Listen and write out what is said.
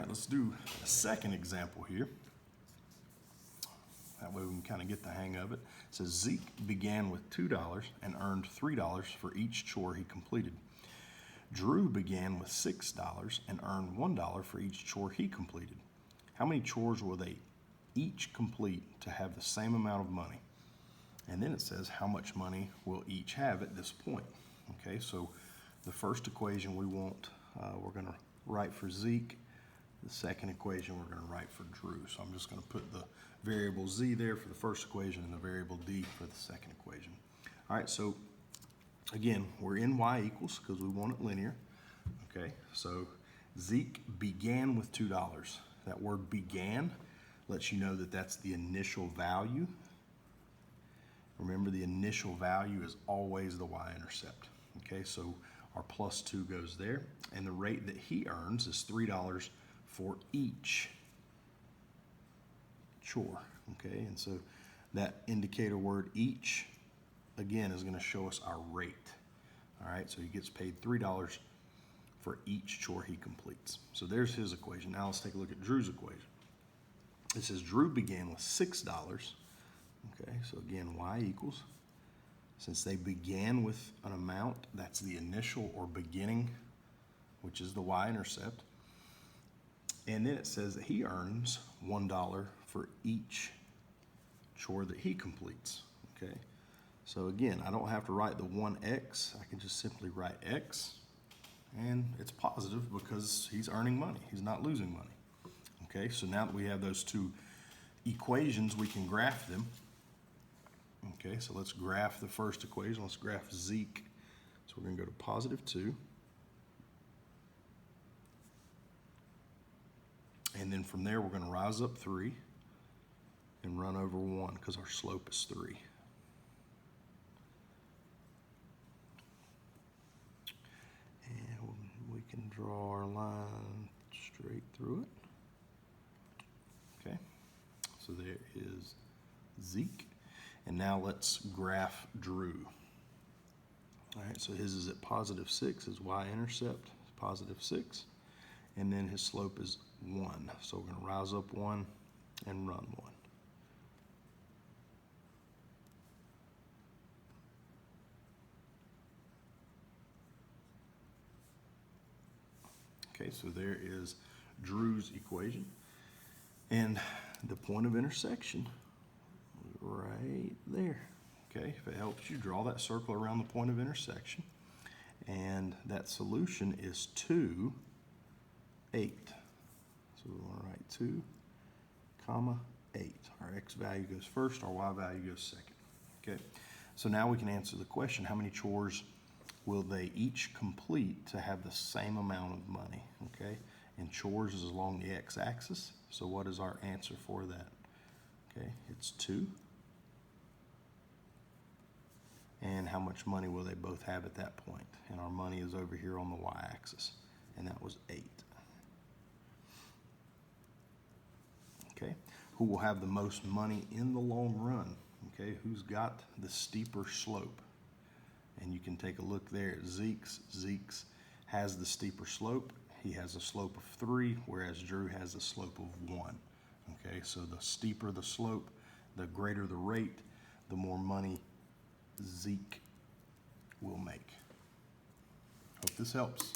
right, let's do a second example here. That way we can kind of get the hang of it. It says Zeke began with $2 and earned $3 for each chore he completed. Drew began with $6 and earned $1 for each chore he completed. How many chores will they each complete to have the same amount of money? And then it says how much money will each have at this point. Okay, so the first equation we want, we're going to write for Zeke. The second equation we're going to write for Drew. So I'm just going to put the variable Z there for the first equation and the variable D for the second equation. All right, so again, we're in y equals because we want it linear. Okay, so Zeke began with $2. That word began lets you know that that's the initial value. Remember, the initial value is always the y-intercept. Okay, so our plus 2 goes there, and the rate that he earns is $3 for each chore. Okay, and so that indicator word each, again, is going to show us our rate. All right, so he gets paid $3 for each chore he completes. So there's his equation. Now let's take a look at Drew's equation. It says Drew began with $6. Okay, so again, y equals, since they began with an amount, that's the initial or beginning, which is the y-intercept. And then it says that he earns $1 for each chore that he completes. Okay, so again, I don't have to write the 1x. I can just simply write x, and it's positive because he's earning money. He's not losing money. Okay, so now that we have those two equations, we can graph them. Okay, so let's graph the first equation. Let's graph Zeke. So we're going to go to positive 2. And then from there, we're going to rise up 3 and run over 1 because our slope is 3. And we can draw our line straight through it. Okay, so there is Zeke. And now let's graph Drew. All right, so his is at positive 6, his y-intercept is positive 6, and then his slope is 1. So we're going to rise up 1 and run 1. Okay, so there is Drew's equation. And the point of intersection right there. Okay, if it helps you, draw that circle around the point of intersection, and that solution is 2, 8. So we want to write 2, comma 8. Our x value goes first, our y value goes second. Okay, so now we can answer the question, how many chores will they each complete to have the same amount of money? Okay, and chores is along the x-axis, so what is our answer for that? Okay, it's 2. And how much money will they both have at that point? And our money is over here on the y-axis, and that was 8. Okay, who will have the most money in the long run? Okay, who's got the steeper slope? And you can take a look there at Zeke's. Zeke's has the steeper slope. He has a slope of 3, whereas Drew has a slope of 1. Okay, so the steeper the slope, the greater the rate, the more money Zeke will make. Hope this helps.